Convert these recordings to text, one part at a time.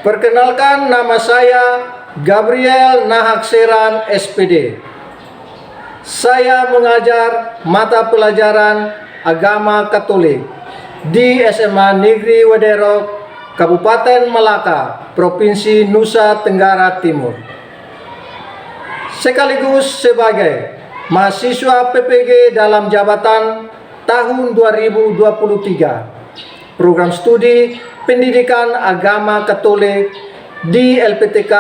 Perkenalkan, nama saya Gabriel Nahakseran SPD. Saya mengajar mata pelajaran agama Katolik di SMA Negeri Wedero, Kabupaten Malaka, Provinsi Nusa Tenggara Timur. Sekaligus sebagai mahasiswa PPG dalam jabatan tahun 2023, program studi Pendidikan Agama Katolik di LPTK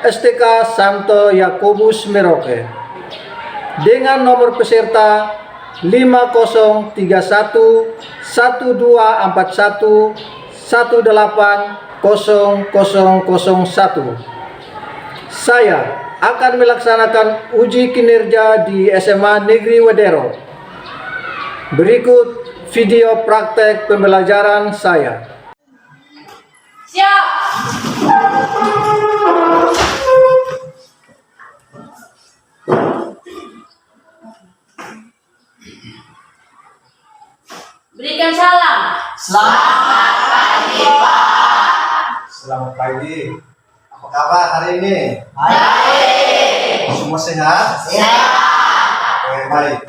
STK Santo Yakobus Merauke, dengan nomor peserta 5031118001. Saya akan melaksanakan uji kinerja di SMA Negeri Wedero. Berikut video praktek pembelajaran saya. Siap. Berikan salam. Selamat pagi, Pak. Selamat pagi. Apa kabar hari ini? Baik. Semua sehat? Sehat. Oke, baik.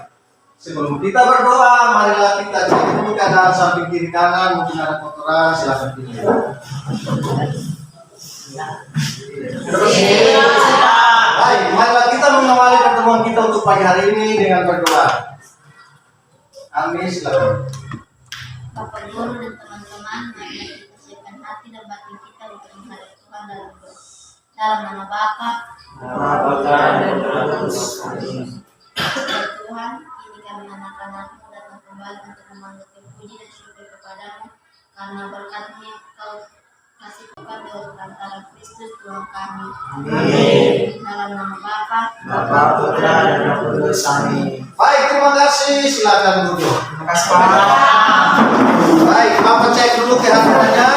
Sebelum kita berdoa, marilah kita cek dulu keadaan samping kiri kanan. Mungkin ada kotoran, silakan pilih. Baik, marilah kita mengawali pertemuan kita untuk pagi hari ini dengan berdoa. Amin, silakan. Bapak Guru dan teman-teman, mari kita siapkan hati dan batin kita untuk menghadap Tuhan dalam doa. Dalam nama Bapa, dan Roh Kudus. ya Tuhan, ini kami anak-anakmu datang kembali untuk memanggil puji dan syukur kepadamu, karena berkat-Mu Kau kasih kepada antara Kristus Tuhan kami. Amin. Dalam nama Bapa, Putra, dan Roh Kudus. Amin. Baik, terima kasih. Silakan duduk. Terima kasih, Pak. Baik, Bapak cek dulu kehadirannya.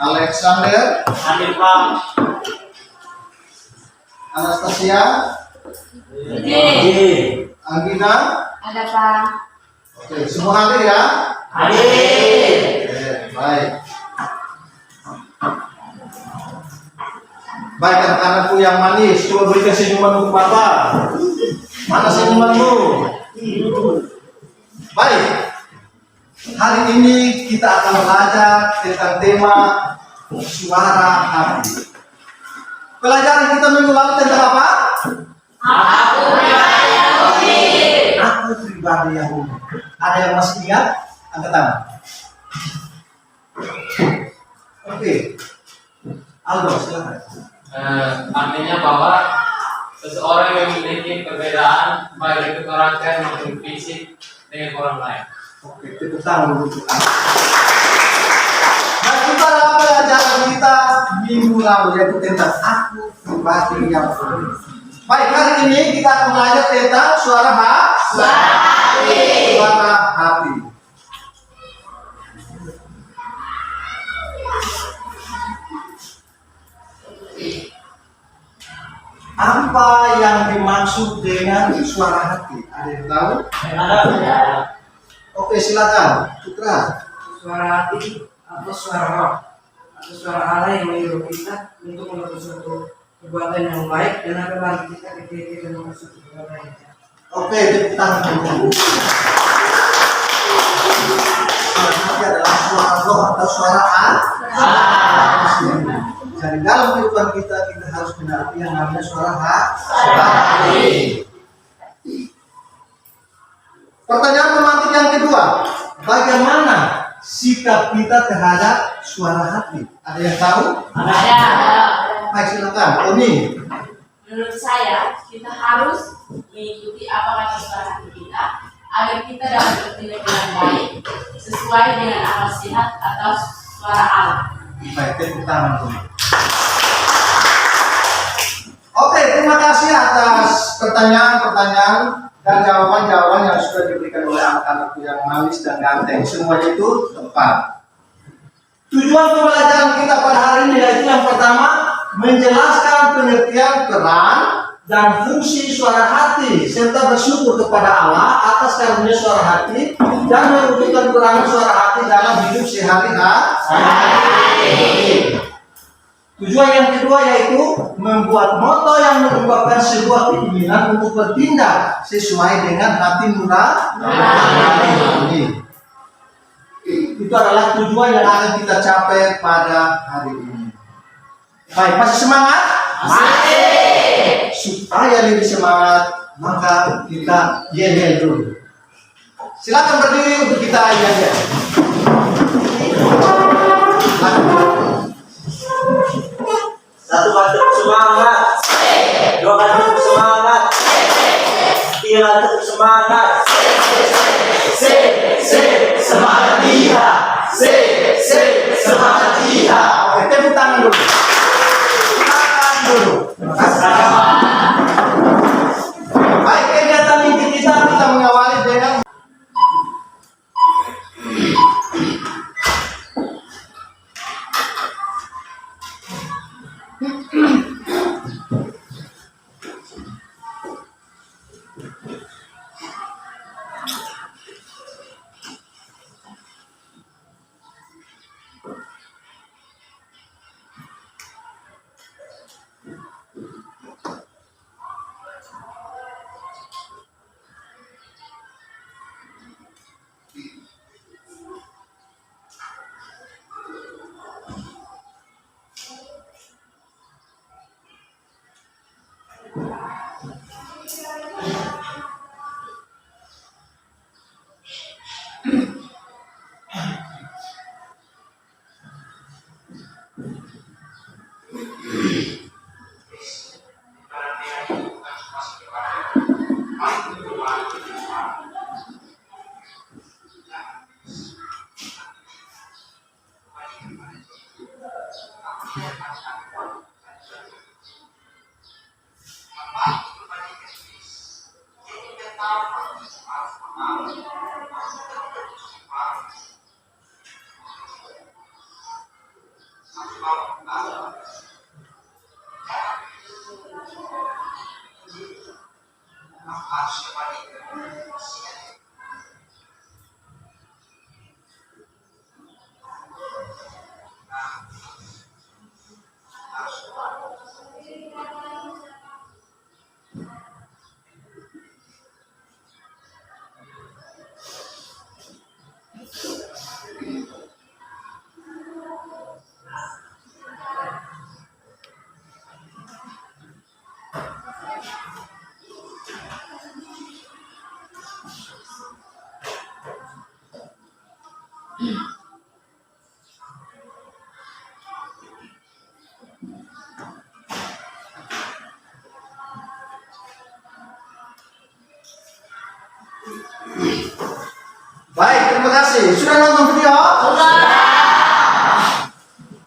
Alexander, Amin, Pak. Anastasia, Anggina. ada Pak. Oke, semua hadir ya. Amin. Oke, baik. Baik, anak-anakku yang manis, coba berikan senyuman untuk Bapak. Mana senyumanmu? Baik. Hari ini kita akan belajar tentang tema suara hati. Pelajaran kita minggu lalu tentang apa? Aku pribadi Yahudi. Aku pribadi Yahudi. Ada yang masih ingat? Angkat tangan. Oke. Aldo, silakan. Artinya bahwa seseorang yang memiliki perbedaan baik itu karakter maupun fisik dengan orang lain. Oke, tepuk tangan dulu untuk Anda. Nah, kita dalam pelajaran kita minggu lalu yaitu tentang aku pribadi yang unik. Baik, hari ini kita akan belajar tentang suara hati. Suara hati. Apa yang dimaksud dengan suara hati? Ada yang tahu? Oke, silakan, Putra. Suara hati atau suara roh atau suara Allah yang menyuruh kita untuk melakukan suatu perbuatan yang baik dan akan bagi kita ketika kita melakukan suatu perbuatan yang jahat. Oke, tepuk tangan dulu. Suara hati adalah suara roh atau suara hati. Jadi dalam kehidupan kita harus mengerti yang namanya suara hati. Pertanyaan pemantik yang kedua, bagaimana sikap kita terhadap suara hati? Ada yang tahu? Ada. Baik, silakan. Oni. Menurut saya, kita harus mengikuti apa kata suara hati kita agar kita dapat bertindak dengan baik sesuai dengan akal sehat atau suara Allah. Baik, tepuk tangan dulu. Oke, terima kasih atas pertanyaan-pertanyaan dan jawaban-jawaban yang sudah diberikan oleh anak-anak yang manis dan ganteng. Semuanya itu tepat. Tujuan pembelajaran kita pada hari ini yaitu yang pertama, menjelaskan pengertian peran dan fungsi suara hati serta bersyukur kepada Allah atas karunia suara hati dan mewujudkan peran suara hati dalam hidup sehari-hari. Tujuan yang kedua yaitu membuat moto yang merupakan sebuah keinginan untuk bertindak sesuai dengan hati nurani. Itu adalah tujuan yang akan kita capai pada hari ini. Baik, masih semangat? Masih. Supaya lebih semangat, maka kita yel-yel dulu. Silakan berdiri untuk kita yel-yel. Satu kali tepuk semangat. Dua kali tepuk semangat. Tiga kali tepuk semangat. Semangat dia. Semangat dia. Oke, tepuk tangan dulu. Tangan dulu. Terima kasih. Baik, kegiatan inti kita mengawali dengan baik, terima kasih. Sudah nonton video? Sudah.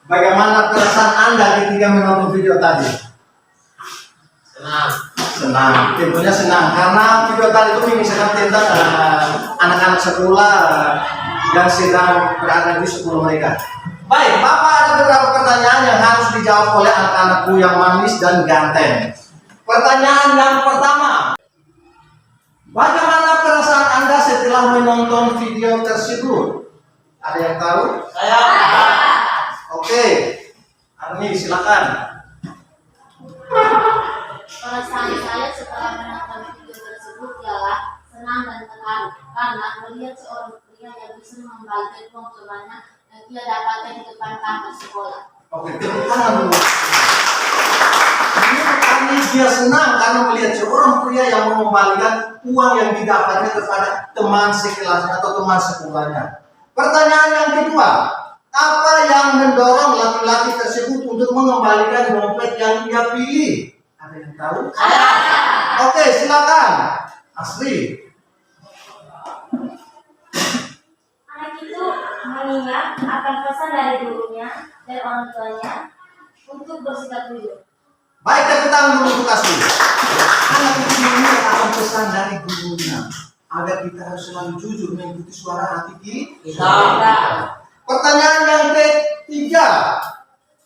Bagaimana perasaan Anda ketika menonton video tadi? Senang. Senang, tentunya senang karena video tadi itu mengisahkan tentang anak-anak sekolah yang sedang berada di sekolah mereka. Baik, Bapak ada beberapa pertanyaan yang harus dijawab oleh anak-anakku yang manis dan ganteng. Pertanyaan yang pertama, bagaimana perasaan Anda setelah menonton video tersebut? Ada yang tahu? Saya. Oke, Arni silakan. Perasaan saya setelah menonton video tersebut ialah senang dan terharu karena melihat seorang pria yang bisa mengembalikan uang sebanyak yang ia dapatkan di depan kampus sekolah. Oke, tepuk tangan dulu. Ini dia senang karena melihat seorang pria yang mengembalikan uang yang didapatnya kepada teman sekelasnya atau teman sekolahnya. Pertanyaan yang kedua, apa yang mendorong laki-laki tersebut untuk mengembalikan dompet yang dia pilih? Ada yang tahu? Oke, silakan. Asri. Anak itu mengingat akan pesan dari gurunya dan orang tuanya untuk bersikap jujur. Baik, tepuk tangan dulu untuk Asri. Anak itu mengingat akan pesan dari gurunya agar kita harus selalu jujur mengikuti suara hati kita. Pertanyaan yang ketiga,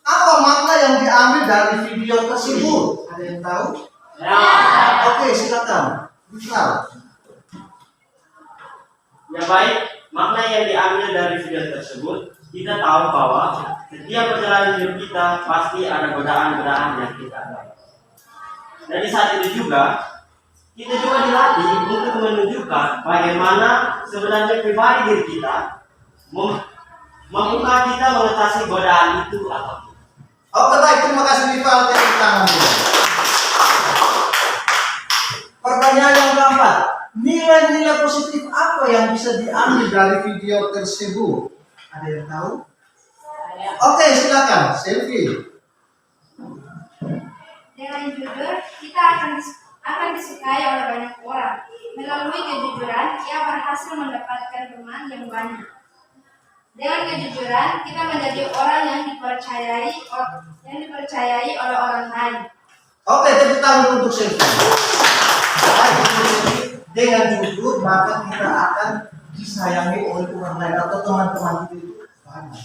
apa makna yang diambil dari video tersebut? Ada yang tahu? Oke, silakan. Misal. Ya baik, makna yang diambil dari video tersebut, kita tahu bahwa setiap perjalanan hidup kita pasti ada godaan-godaan yang kita alami. Dan di saat itu juga, kita juga dilatih untuk menunjukkan bagaimana sebenarnya pribadi diri kita, membuka kita mengatasi godaan itu apa. Oke, baik. Terima kasih Rival. Tepuk tangan. Pertanyaan yang keempat. Nilai-nilai positif apa yang bisa diambil dari video tersebut? Ada yang tahu? Oke, silakan. Selfie. Dengan jujur, kita akan disukai oleh banyak orang. Melalui kejujuran, ia berhasil mendapatkan teman yang banyak. Dengan kejujuran, kita menjadi orang yang dipercayai oleh orang lain. Oke, tepuk tangan untuk selfie. Baik, dengan jujur maka kita akan disayangi oleh orang lain atau teman-teman kita itu banyak.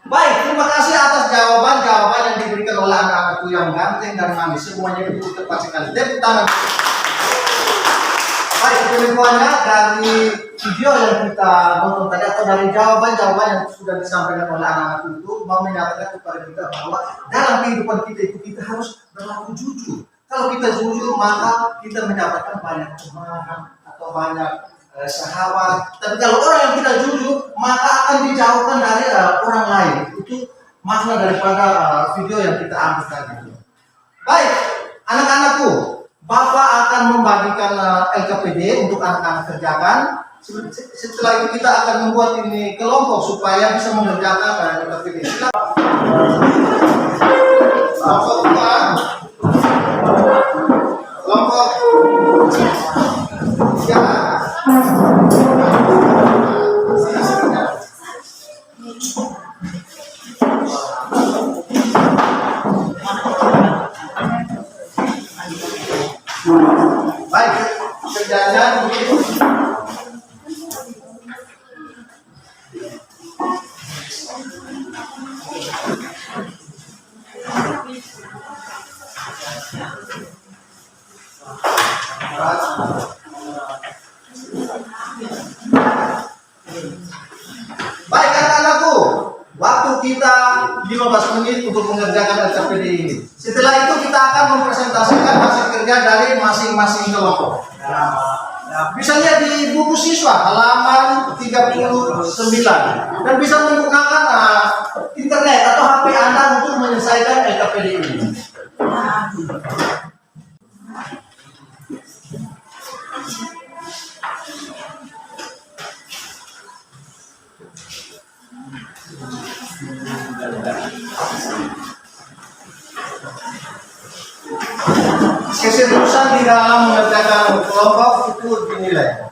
Baik, terima kasih atas jawaban-jawaban yang diberikan oleh anak-anakku yang ganteng dan manis. Semuanya itu tepat sekali. Tepuk tangan. Baik, demikiannya dari video yang kita nonton tadi atau dari jawaban-jawaban yang sudah disampaikan oleh anak-anak itu mau menyatakan kepada kita bahwa dalam kehidupan kita itu kita harus berlaku jujur. Kalau kita jujur maka kita mendapatkan banyak teman atau banyak sahabat. Tapi kalau orang yang tidak jujur maka akan dijauhkan dari orang lain. Itu makna daripada video yang kita ambil tadi. Baik, anak-anakku, Bapak akan membagikan LKPD untuk anak-anak kerjakan. Setelah itu kita akan membuat ini kelompok supaya bisa mengerjakan LKPD. Kelompok ya. Baik, kerjanya begitu. Baik anak-anakku, waktu kita 15 menit untuk mengerjakan LKPD ini. Setelah itu kita akan mempresentasikan hasil kerja dari masing-masing kelompok. Bisa lihat di buku siswa halaman 39 dan bisa menggunakan internet atau HP Anda untuk menyelesaikan LKPD ini. Keseriusan di dalam mengerjakan kelompok itu dinilai.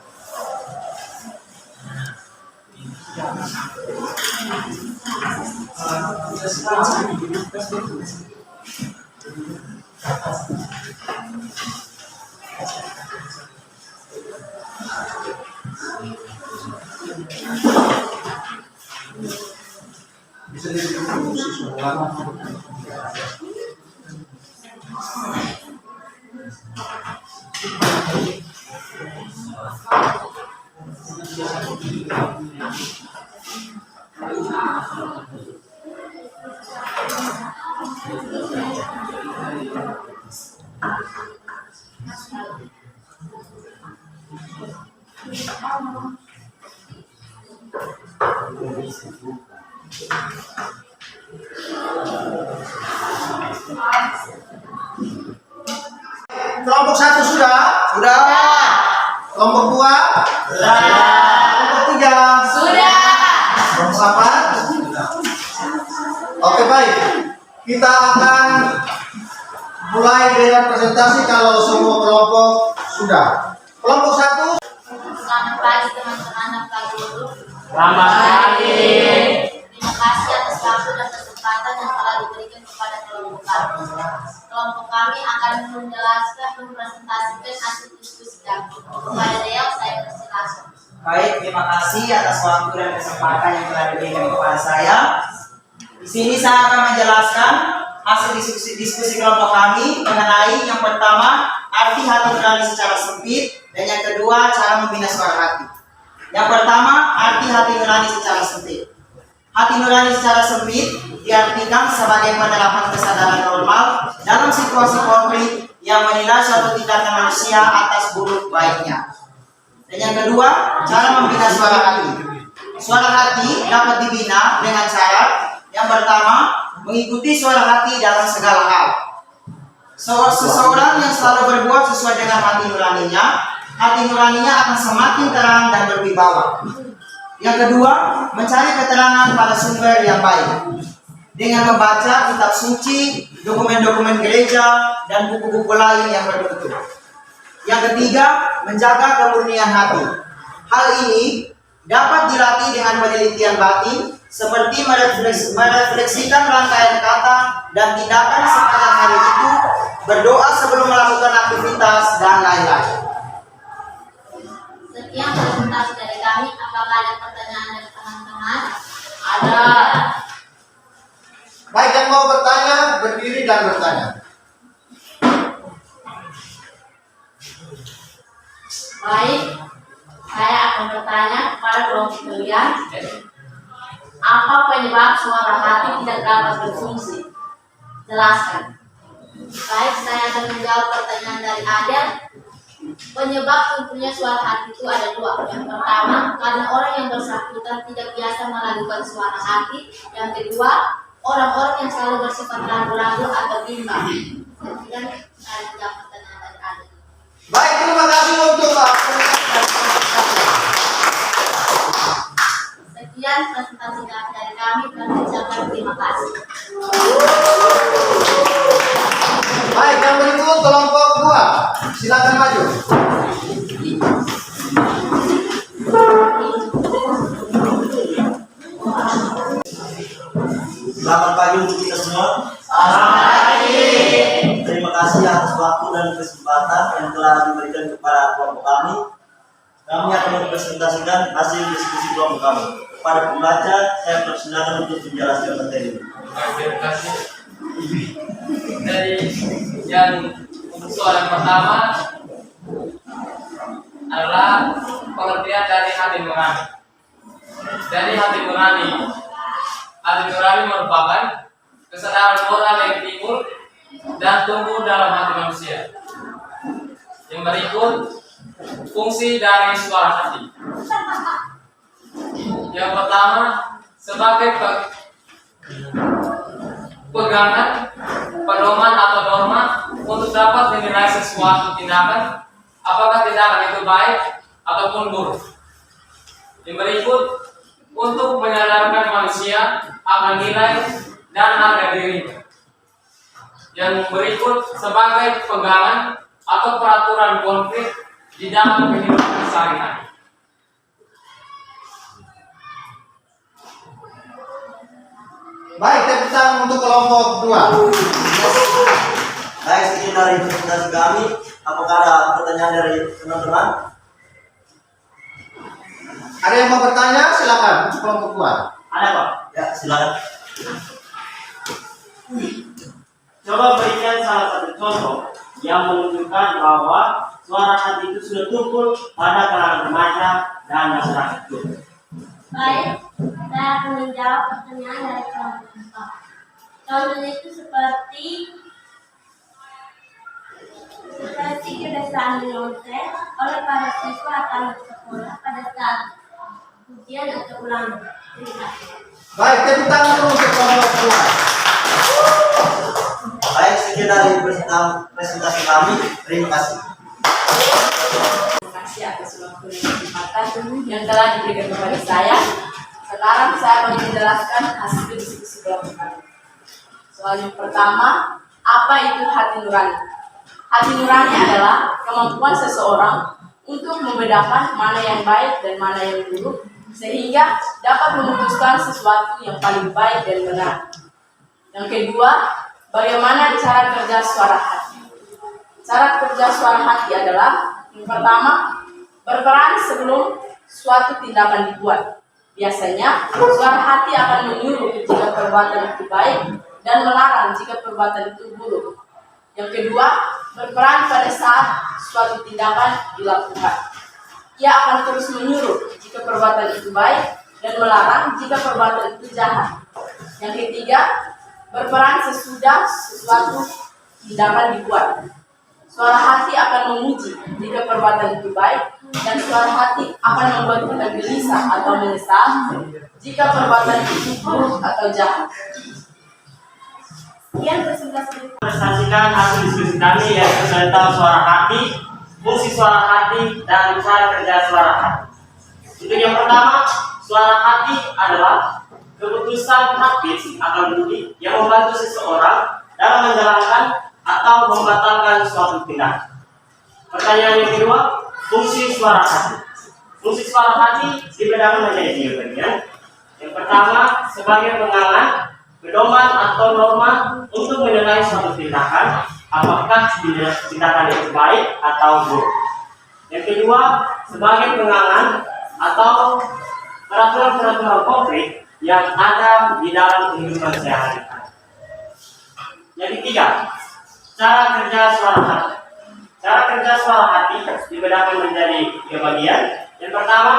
Bisa dilihat siswa. Kelompok 1 sudah? Sudah. Kelompok 2? Sudah. Kelompok 3? Sudah. Kelompok 4? Sudah. Oke, baik. Kita akan mulai dengan presentasi kalau semua kelompok sudah. Kelompok 1? Selamat pagi teman-teman dan Pak Guru. Selamat pagi. Terima kasih atas waktu dan kesempatan yang telah diberikan kepada kelompok kami. Kelompok kami akan menjelaskan dan mempresentasikan hasil diskusi kami. Kepada Deo, saya persilakan. Baik, terima kasih atas waktu dan kesempatan yang telah diberikan kepada saya. Di sini saya akan menjelaskan hasil diskusi kelompok kami mengenai yang pertama, arti hati nurani secara sempit, dan yang kedua, cara membina suara hati. Yang pertama, arti hati nurani secara sempit. Hati nurani secara sempit diartikan sebagai penerapan kesadaran normal dalam situasi konflik yang menilai suatu tindakan manusia atas buruk baiknya. Dan yang kedua, cara membina suara hati. Suara hati dapat dibina dengan syarat yang pertama, mengikuti suara hati dalam segala hal. Seseorang yang selalu berbuat sesuai dengan hati nuraninya akan semakin terang dan berwibawa. Yang kedua, mencari keterangan pada sumber yang baik dengan membaca kitab suci, dokumen-dokumen gereja, dan buku-buku lain yang bermutu. Yang ketiga, menjaga kemurnian hati. Hal ini dapat dilatih dengan penelitian batin, seperti merefleksikan rangkaian kata dan tindakan sepanjang hari itu, berdoa sebelum melakukan aktivitas, dan lain-lain. Sekian presentasi dari kami. Apakah ada pertanyaan dari teman-teman? Ada. Baik, yang mau bertanya, berdiri dan bertanya. Baik, saya akan bertanya kepada kelompok kalian. Apa penyebab suara hati tidak dapat berfungsi? Jelaskan. Baik, saya akan menjawab pertanyaan dari Adel. Penyebab tumpunya suara hati itu ada dua. Yang pertama, karena orang yang bersangkutan tidak biasa melakukan suara hati. Yang kedua, orang-orang yang selalu bersifat ragu-ragu atau bimbang. Sekian saya menjawab pertanyaan dari Adel. Baik, terima kasih untuk Sekian presentasi dari kami. Kami ucapkan terima kasih. Baik, yang berikut kelompok 2. Silakan maju. Selamat pagi untuk kita semua. Terima kasih atas waktu dan kesempatan yang telah diberikan kepada kelompok kami. Kami akan mempresentasikan hasil diskusi kelompok kami. Kepada pembaca, saya persilakan untuk menjelaskan materi. Terima kasih. Dari yang untuk soal yang pertama adalah pengertian dari hati nurani. Dari hati nurani merupakan kesadaran moral yang timbul dan tumbuh dalam hati manusia. Yang berikut fungsi dari suara hati. Yang pertama, sebagai pegangan, pedoman atau norma untuk dapat menilai sesuatu tindakan, apakah tindakan itu baik ataupun buruk. Yang berikut, untuk menyadarkan manusia akan nilai dan harga dirinya. Yang berikut, sebagai pegangan atau peraturan konflik di dalam kehidupan sehari-hari. Baik, tepuk tangan untuk kelompok 2. Baik, sekian dari presentasi kami. Apakah ada pertanyaan dari teman-teman? Ada yang mau bertanya? Silakan untuk kelompok 2. Ada Pak? Ya, silakan. Coba berikan salah satu contoh yang menunjukkan bahwa suara hati itu sudah tumpul pada kalangan remaja dan masyarakat. Baik, saya akan menjawab pertanyaan dari kelompok 4. Contohnya itu seperti kebiasaan menyontek oleh para siswa atau anak sekolah pada saat ujian atau ulangan. Terima kasih. Baik, tepuk tangan untuk kelompok 2. Baik, sekian dari presentasi kami. Terima kasih. Terima kasih atas waktu dan kesempatan yang telah diberikan kepada saya. Sekarang saya akan menjelaskan hasil diskusi kelompok kami. Soal yang pertama, apa itu hati nurani? Hati nurani adalah kemampuan seseorang untuk membedakan mana yang baik dan mana yang buruk, sehingga dapat memutuskan sesuatu yang paling baik dan benar. Yang kedua, bagaimana cara kerja suara hati? Cara kerja suara hati adalah yang pertama, berperan sebelum suatu tindakan dibuat. Biasanya, suara hati akan menyuruh jika perbuatan itu baik dan melarang jika perbuatan itu buruk. Yang kedua, berperan pada saat suatu tindakan dilakukan. Ia akan terus menyuruh jika perbuatan itu baik dan melarang jika perbuatan itu jahat. Yang ketiga, berperan sesudah sesuatu tindakan dibuat. Suara hati akan memuji jika perbuatan itu baik, dan suara hati akan membuat kita gelisah atau menyesal jika perbuatan itu buruk atau jahat. Sekian presentasi. Presentasikan hasil diskusi kami yaitu tentang suara hati, fungsi suara hati, dan cara kerja suara hati. Untuk yang pertama, suara hati adalah keputusan taktis atau budi yang membantu seseorang dalam menjalankan atau membatalkan suatu tindakan. Pertanyaan yang kedua, fungsi suara hati. Fungsi suara hati dibedakan menjadi 3 bagian. Yang pertama, sebagai pengangan, pedoman atau norma untuk menilai suatu tindakan, apakah tindakan itu baik atau buruk. Yang kedua, sebagai pengangan atau peraturan-peraturan konkret yang ada di dalam kehidupan sehari-hari. Yang ketiga, cara kerja suara hati. Cara kerja suara hati dibedakan menjadi 3 bagian. Yang pertama,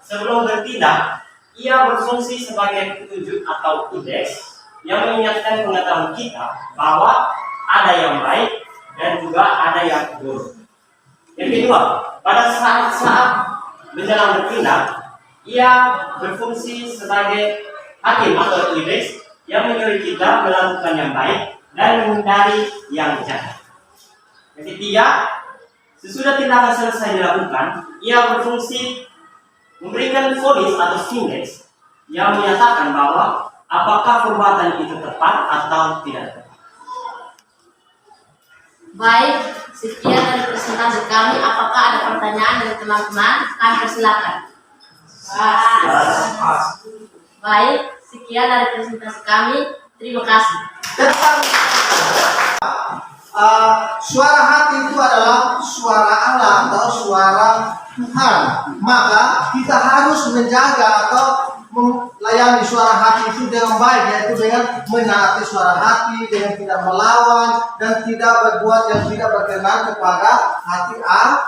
sebelum bertindak, ia berfungsi sebagai petunjuk atau indeks yang mengingatkan pengetahuan kita bahwa ada yang baik dan juga ada yang buruk. Yang kedua, pada saat-saat menjelang bertindak, ia berfungsi sebagai hakim atau indeks yang menyuruh kita melakukan yang baik dan menghindari yang jahat. Yang ketiga, sesudah tindakan selesai dilakukan, ia berfungsi memberikan vonis atau indeks yang menyatakan bahwa apakah perbuatan itu tepat atau tidak tepat. Baik, sekian dari presentasi kami. Apakah ada pertanyaan dari teman-teman? Kami persilakan. Baik, sekian dari presentasi kami. Terima kasih. Tentang suara hati itu adalah suara Allah atau suara Tuhan. Maka kita harus menjaga atau melayani suara hati itu dengan baik, yaitu dengan menaati suara hati, dengan tidak melawan dan tidak berbuat yang tidak berkenan kepada hati Allah.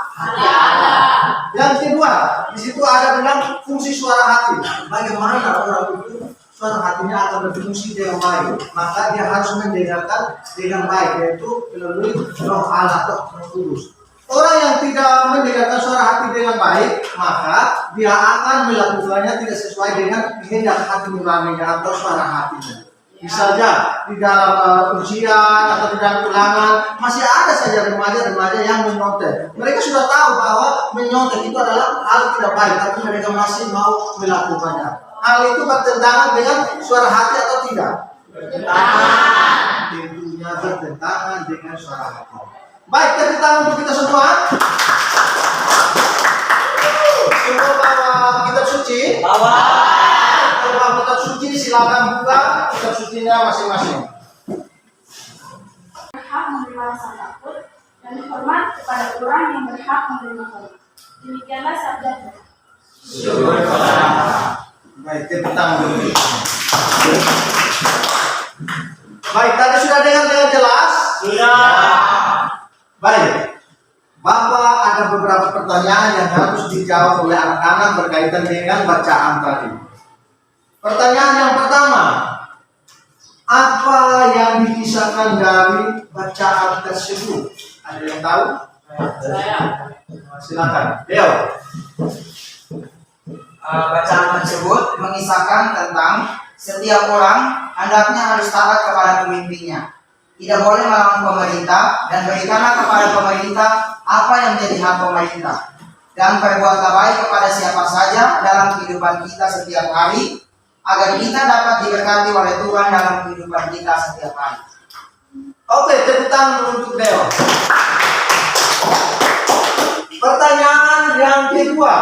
Yang kedua, di situ ada bilang fungsi suara hati. Bagaimana orang itu suara hatinya akan berfungsi dengan baik, maka dia harus mendengarkan dengan baik, yaitu melalui roh Allah atau Roh Kudus. Orang yang tidak mendengarkan suara hati dengan baik, maka dia akan melakukannya tidak sesuai dengan kehendak hati nuraninya atau suara hatinya. Misalnya di dalam ujian atau di dalam ulangan masih ada saja remaja-remaja yang menyontek. Mereka sudah tahu bahwa menyontek itu adalah hal tidak baik, tapi mereka masih mau melakukannya. Hal itu bertentangan dengan suara hati atau tidak? Bertentangan. Tentunya bertentangan dengan suara hati. Baik, tepuk tangan untuk kita semua. Semua bawa kitab suci. Kalau bawa kitab suci silakan buka kitab sucinya masing-masing. Berhak menerima rasa takut dan hormat kepada orang yang berhak menerima hormat. Demikianlah sabda Tuhan. Baik, tepuk tangan dulu. Baik, tadi sudah dengar dengan jelas? Sudah. Baik, Bapak ada beberapa pertanyaan yang harus dijawab oleh anak-anak berkaitan dengan bacaan tadi. Pertanyaan yang pertama, apa yang dikisahkan dari bacaan tersebut? Ada yang tahu? Saya. Silakan, Deo. Bacaan tersebut mengisahkan tentang setiap orang hendaknya harus taat kepada pemimpinnya, tidak boleh melawan pemerintah, dan berikanlah kepada pemerintah apa yang menjadi hak pemerintah, dan perbuatlah baik kepada siapa saja dalam kehidupan kita setiap hari, agar kita dapat diberkati oleh Tuhan dalam kehidupan kita setiap hari. Oke, tepuk tangan untuk Deo. Pertanyaan yang kedua,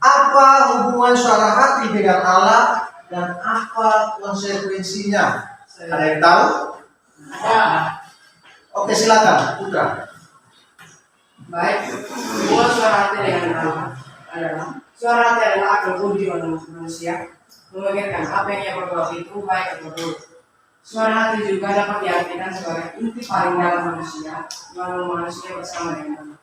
apa hubungan suara hati dengan Allah dan apa konsekuensinya? Ada yang tahu? Oke, silakan, Putra. Baik, hubungan suara hati dengan Allah adalah suara hati adalah akal budi manusia memikirkan apa yang ia perbuat itu baik atau buruk. Suara hati juga dapat diartikan sebagai inti paling dalam manusia, melalui manusia bersama dengan Allah.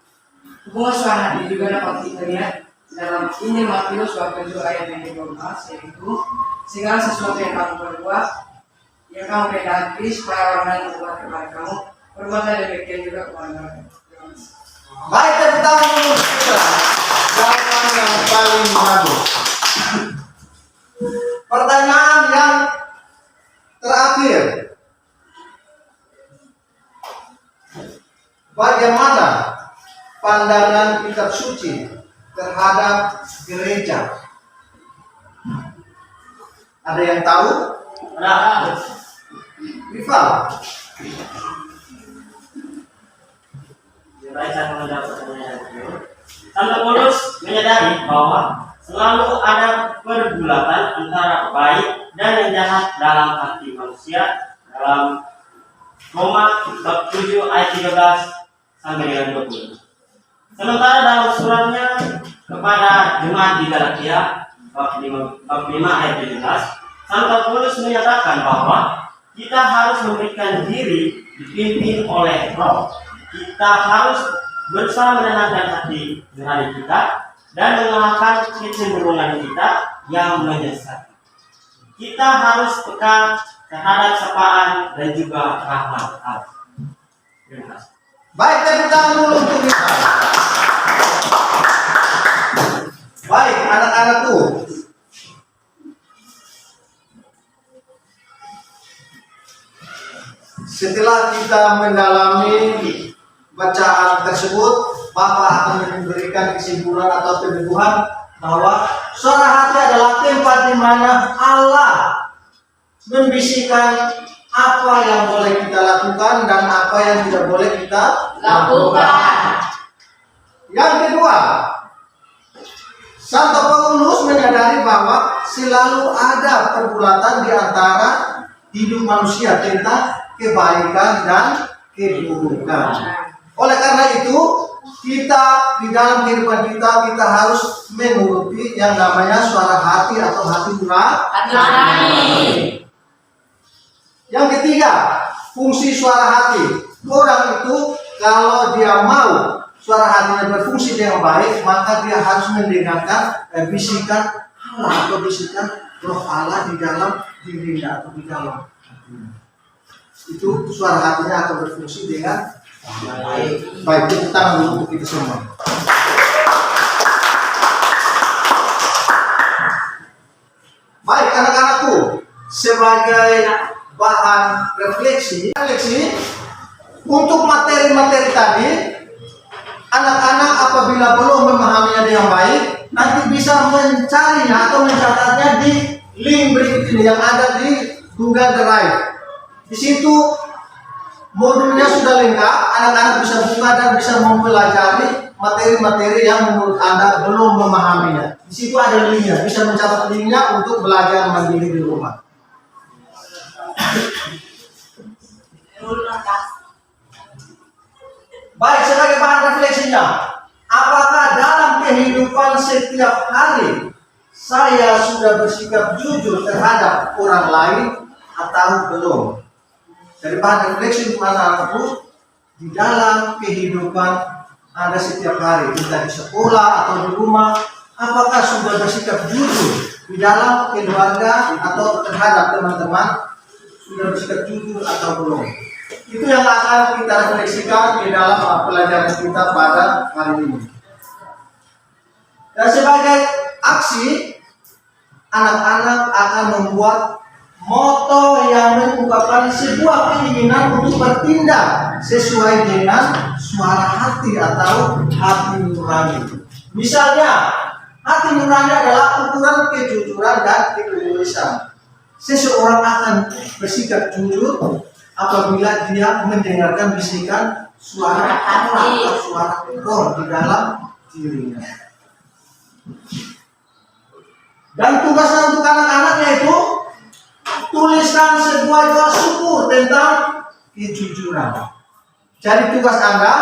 Hubungan suara hati juga dapat kita lihat dalam Injil Matius bab 7 ayat yang ke-12, yaitu segala sesuatu yang kamu perbuat, yang kamu kehendaki supaya orang lain berbuat kepada kamu, perbuatlah demikian juga kepada mereka. Baik, tepuk tangan dulu kita. Jawaban yang paling bagus. Pertanyaan yang terakhir. Bagaimana pandangan kitab suci terhadap gereja? Ada yang tahu? Nah, Rival. baik, saya menjawab pertanyaan itu. Santo Paulus menyadari bahwa selalu ada pergulatan antara baik dan yang jahat dalam hati manusia dalam Roma bab 7 ayat 13 sampai dengan 20. Sementara dalam suratnya kepada jemaat di Galatia bab 5 ayat 17, Santo Paulus menyatakan bahwa kita harus memberikan diri dipimpin oleh Roh. Kita harus berusaha menenangkan hati nurani kita dan mengalahkan kecenderungan kita yang menyesatkan. Kita harus peka terhadap sapaan dan juga rahmat Allah. Terima kasih. Baik, tepuk tangan dulu untuk kita. Baik, anak-anakku. Setelah kita mendalami bacaan tersebut, Bapak akan memberikan kesimpulan atau peneguhan bahwa suara hati adalah tempat di mana Allah membisikkan apa yang boleh kita lakukan dan apa yang tidak boleh kita lakukan. Yang kedua, Santo Paulus menyadari bahwa selalu ada pergulatan di antara hidup manusia tentang kebaikan dan keburukan. Oleh karena itu, kita di dalam kehidupan kita harus menuruti yang namanya suara hati atau hati nurani. Yang ketiga, fungsi suara hati. Orang itu kalau dia mau suara hatinya berfungsi dengan baik, maka dia harus mendengarkan bisikan Allah atau bisikan Roh Allah di dalam dirinya atau di dalam hatinya. Itu suara hatinya akan berfungsi dengan baik. Baik, tepuk tangan dulu untuk kita semua. Baik, anak-anakku, sebagai bahan refleksi untuk materi-materi tadi, anak-anak apabila belum memahaminya dengan baik, nanti bisa mencarinya atau mencatatnya di link berikut ini yang ada di Google Drive. Di situ modulnya sudah lengkap, anak-anak bisa buka dan bisa mempelajari materi-materi yang menurut Anda belum memahaminya. Di situ ada linknya, bisa mencatat linknya untuk belajar mandiri di rumah. Baik, sebagai bahan refleksinya, apakah dalam kehidupan setiap hari saya sudah bersikap jujur terhadap orang lain atau belum? Dari bahan refleksi untuk anak-anakku, di dalam kehidupan Anda setiap hari, entah di sekolah atau di rumah, apakah sudah bersikap jujur di dalam keluarga atau terhadap teman-teman, sudah bersikap jujur atau belum? Itu yang akan kita refleksikan di dalam pelajaran kita pada hari ini. Dan sebagai aksi, anak-anak akan membuat moto yang mengungkapkan sebuah keinginan untuk bertindak sesuai dengan suara hati atau hati nurani. Misalnya, hati nurani adalah ukuran kejujuran dan ketulusan. Seseorang akan bersikap jujur apabila dia mendengarkan bisikan suara Allah atau suara Roh di dalam dirinya. Dan tugasnya untuk anak-anak yaitu tuliskan sebuah doa syukur tentang kejujuran. Jadi tugas Anda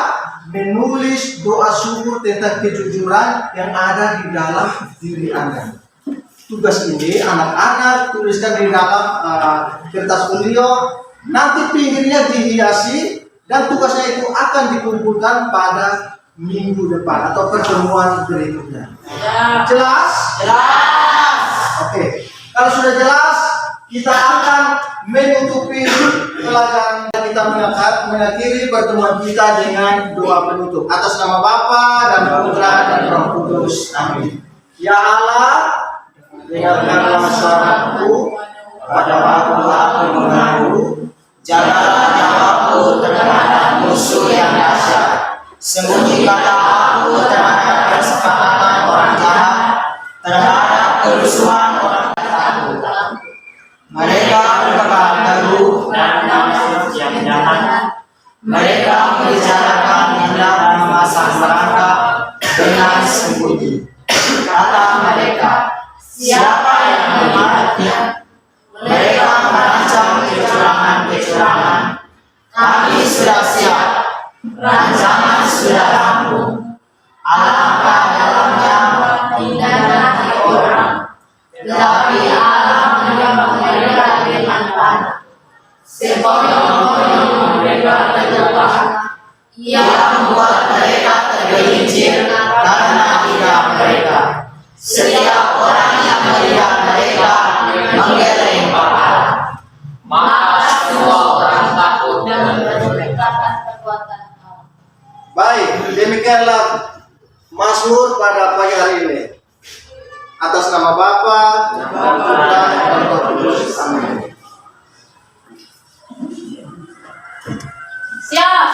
menulis doa syukur tentang kejujuran yang ada di dalam diri Anda. tugas ini anak-anak tuliskan di dalam kertas undio, nanti pinggirnya dihiasi dan tugasnya itu akan dikumpulkan pada minggu depan atau pertemuan berikutnya. Jelas? Jelas. Oke. Kalau sudah jelas, kita akan menutupi pelajaran. Kita mengakhiri pertemuan kita dengan doa penutup atas nama Bapa dan Putra dan Roh Kudus. Amin. Ya Allah, dengarkanlah suaraku pada waktu aku mengaku, jagalah nyawaku terhadap musuh yang dahsyat. Sembunyikanlah aku terhadap kesepakatan orang jahat, terhadap kerusuhan orang takut. Mereka berkata teguh dan maksud yang jahat. mereka membicarakan hendak memasang perangkap dengan sembunyi. Kata mereka, siapa yang memarahinya? Mereka merancang kecurangan-kecurangan. Kami sudah siap, rancangan sudah rampung. Alangkah dalamnya indahnya hati orang, tetapi Allah menyembah mereka dengan panah. Sekonyong-konyong mereka terluka. Ia membuat mereka tergelincir karena tidak mereka. Setiap orang yang melihat mereka menggeleng kepala. Maka semua orang takut Dan memberitakan perbuatan Allah. Baik, demikianlah Mazmur pada pagi hari ini. Atas nama Bapa dan Putra dan Roh Kudus. Amin. Siap.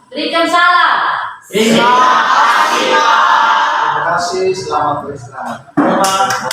Berikan salam. Terima kasih, Pak. Terima kasih, selamat beristirahat.